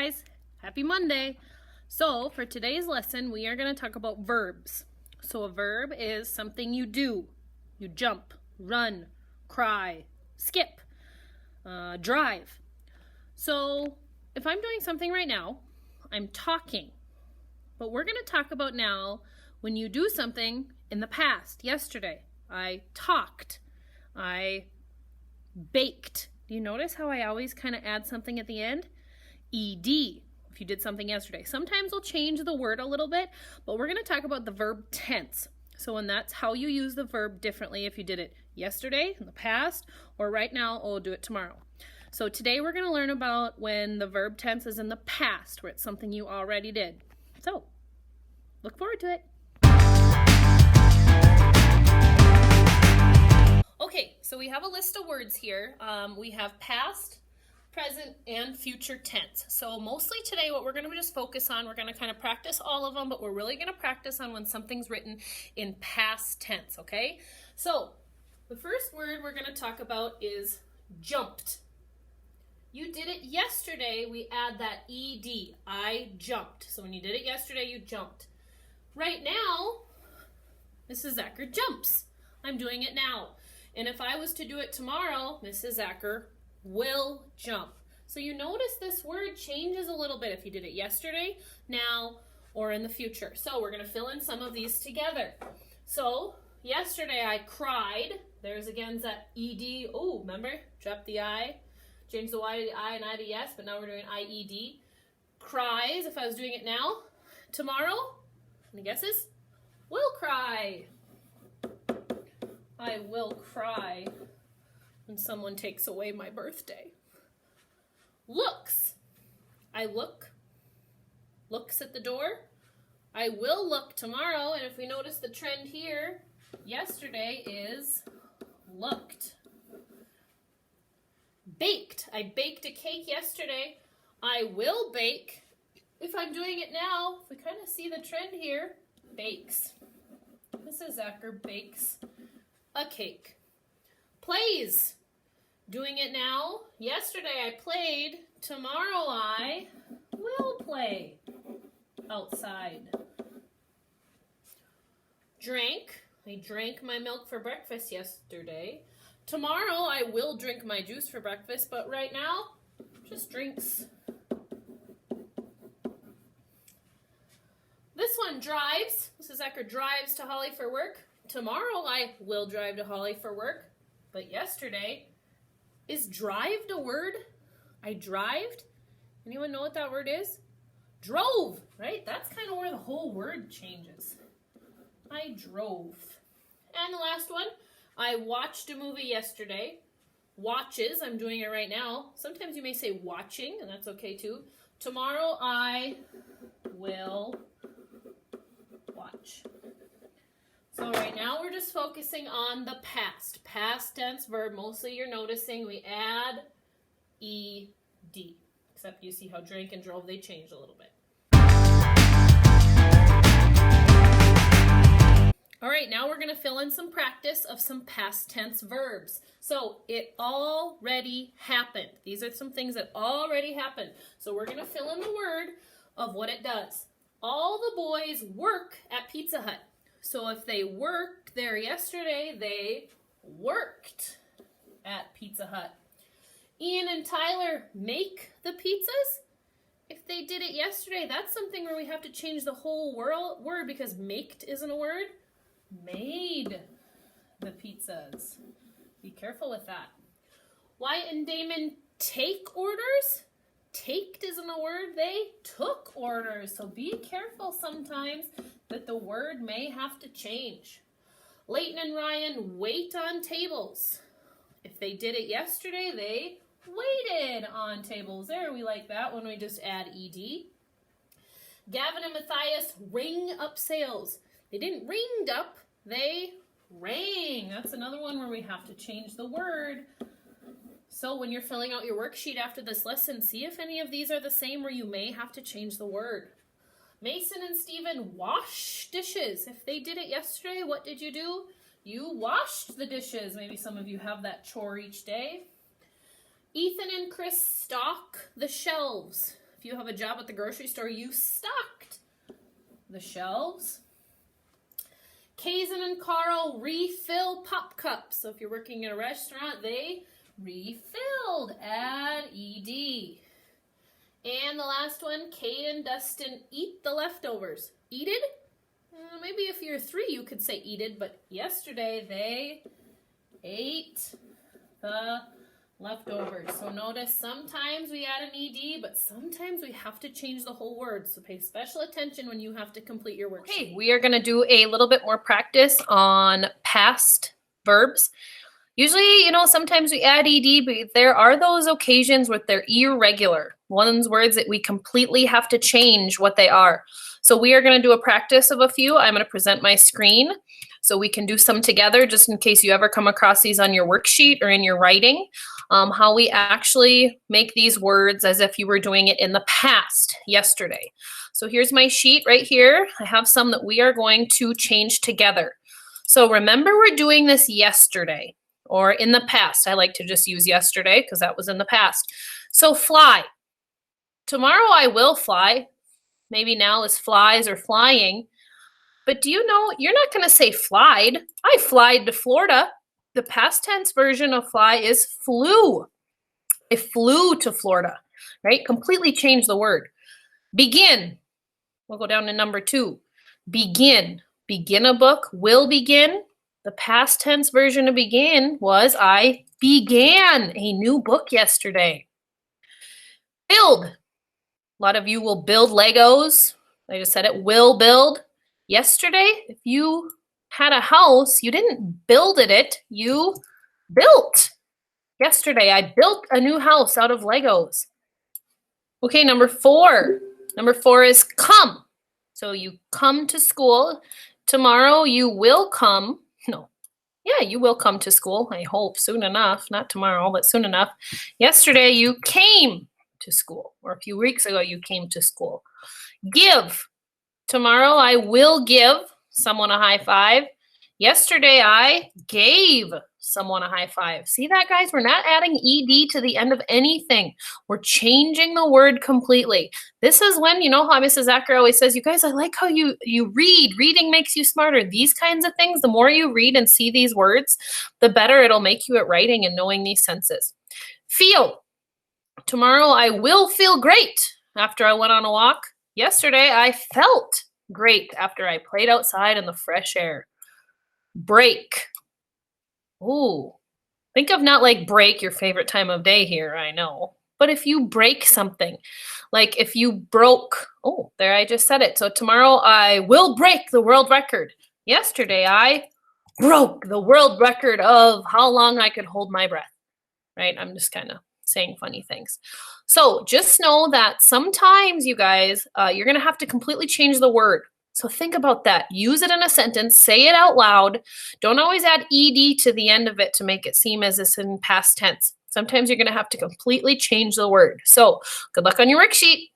guys, happy Monday. So for today's lesson, we are going to talk about verbs. So a verb is something you do. You jump, run, cry, skip, drive. So if I'm doing something right now, I'm talking. But we're going to talk about now when you do something in the past. Yesterday, I talked. I baked. Do you notice how I always kind of add something at the end? ED, if you did something yesterday. Sometimes we'll change the word a little bit, but we're going to talk about the verb tense. So, and that's how you use the verb differently if you did it yesterday, in the past, or right now, or do it tomorrow. So today we're going to learn about when the verb tense is in the past, where it's something you already did. So, look forward to it. Okay, so we have a list of words here. We have past, present, and future tense. So mostly today what we're going to just focus on, we're going to kind of practice all of them, but we're really going to practice on when something's written in past tense, okay? So the first word we're going to talk about is jumped. You did it yesterday, we add that ED, I jumped. So when you did it yesterday, you jumped. Right now, Mrs. Zacher jumps. I'm doing it now. And if I was to do it tomorrow, Mrs. Zacher will jump. So you notice this word changes a little bit if you did it yesterday, now, or in the future. So we're going to fill in some of these together. So yesterday I cried. There's again that ED. Oh, remember? Drop the I. Change the Y to the I and I to yes, but now we're doing IED. Cries, if I was doing it now. Tomorrow, any guesses? Will cry. I will cry when someone takes away my birthday. Looks. I look. Looks at the door. I will look tomorrow. And if we notice the trend here, yesterday is looked. Baked. I baked a cake yesterday. I will bake. If I'm doing it now, if we kind of see the trend here, bakes. Mrs. Zacher bakes a cake. Plays. Doing it now. Yesterday I played. Tomorrow I will play outside. Drank. I drank my milk for breakfast yesterday. Tomorrow I will drink my juice for breakfast, but right now, just drinks. This one, drives. Mrs. Zacher drives to Holly for work. Tomorrow I will drive to Holly for work, but yesterday, is drived a word? I drived? Anyone know what that word is? Drove, right? That's kind of where the whole word changes. I drove. And the last one, I watched a movie yesterday. Watches, I'm doing it right now. Sometimes you may say watching, and that's okay too. Tomorrow I will watch. So right now we're just focusing on the past tense verb. Mostly you're noticing we add ED. Except you see how drank and drove, they changed a little bit. All right, now we're going to fill in some practice of some past tense verbs. So it already happened. These are some things that already happened. So we're going to fill in the word of what it does. All the boys work at Pizza Hut. So if they worked there yesterday, they worked at Pizza Hut. Ian and Tyler make the pizzas. If they did it yesterday, that's something where we have to change the whole word because maked isn't a word. Made the pizzas. Be careful with that. Wyatt and Damon take orders. Taked isn't a word. They took orders. So be careful sometimes that the word may have to change. Leighton and Ryan wait on tables. If they did it yesterday, they waited on tables. There, we like that when we just add ED. Gavin and Matthias ring up sales. They didn't ringed up, they rang. That's another one where we have to change the word. So when you're filling out your worksheet after this lesson, see if any of these are the same where you may have to change the word. Mason and Stephen wash dishes. If they did it yesterday, what did you do? You washed the dishes. Maybe some of you have that chore each day. Ethan and Chris stock the shelves. If you have a job at the grocery store, you stocked the shelves. Kazan and Carl refill pop cups. So if you're working in a restaurant, they refilled. Add ed. And the last one, Kate and Dustin eat the leftovers. Eated? Maybe if you're 3, you could say eated, but yesterday they ate the leftovers. So notice sometimes we add an ed, but sometimes we have to change the whole word. So pay special attention when you have to complete your worksheet. Okay, we are going to do a little bit more practice on past verbs. Usually, sometimes we add ed, but there are those occasions where they're irregular. One's words that we completely have to change what they are. So we are going to do a practice of a few. I'm going to present my screen so we can do some together just in case you ever come across these on your worksheet or in your writing. How we actually make these words as if you were doing it in the past, yesterday. So here's my sheet right here. I have some that we are going to change together. So remember, we're doing this yesterday or in the past. I like to just use yesterday because that was in the past. So fly. Tomorrow I will fly. Maybe now is flies or flying. But do you know, you're not going to say flied. I flied to Florida. The past tense version of fly is flew. I flew to Florida, right? Completely change the word. Begin. We'll go down to number 2. Begin. Begin a book. Will begin. The past tense version of begin was I began a new book yesterday. Build. A lot of you will build Legos. I just said it, will build. Yesterday, if you had a house, you didn't build it, you built. Yesterday, I built a new house out of Legos. Okay, number 4. Number 4 is come. So you come to school. Tomorrow, you will come. No. Yeah, you will come to school, I hope, soon enough. Not tomorrow, but soon enough. Yesterday, you came to school. Or a few weeks ago, you came to school. Give. Tomorrow, I will give someone a high five. Yesterday, I gave someone a high five. See that, guys? We're not adding ed to the end of anything. We're changing the word completely. This is when, you know how Mrs. Acker always says, you guys, I like how you read. Reading makes you smarter. These kinds of things, the more you read and see these words, the better it'll make you at writing and knowing these senses. Feel. Tomorrow, I will feel great after I went on a walk. Yesterday, I felt great after I played outside in the fresh air. Break. Ooh, think of not like break, your favorite time of day here, I know. But if you break something, like if you broke, oh, there I just said it. So tomorrow I will break the world record. Yesterday I broke the world record of how long I could hold my breath, right? I'm just kind of saying funny things. So just know that sometimes, you guys, you're going to have to completely change the word. So think about that. Use it in a sentence. Say it out loud. Don't always add ed to the end of it to make it seem as it's in past tense. Sometimes you're going to have to completely change the word. So good luck on your worksheet.